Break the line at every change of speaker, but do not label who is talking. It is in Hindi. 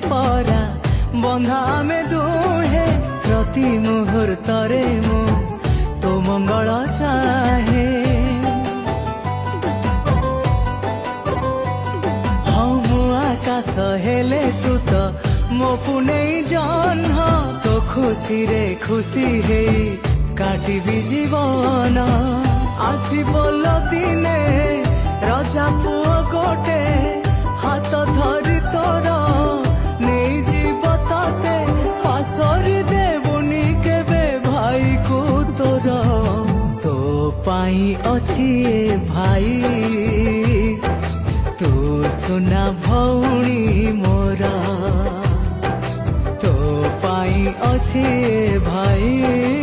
परा बंधा में दुहे प्रति मुहूर्तरे मु तो मंगल चाहे हाँ मु आकाश हेले तू तो मो पुने जन्म तो खुशी रे खुशी हे काटिबी जीवन आसी बोल दिने रजा पुओ गोटे हाथ धरी तोर नहीं जीव ताते पासरी देबुनी केबे भाई को तोर तो पाई अछि ए भाई तू सुना भौणी मोरा तो पाई अछि ए भाई।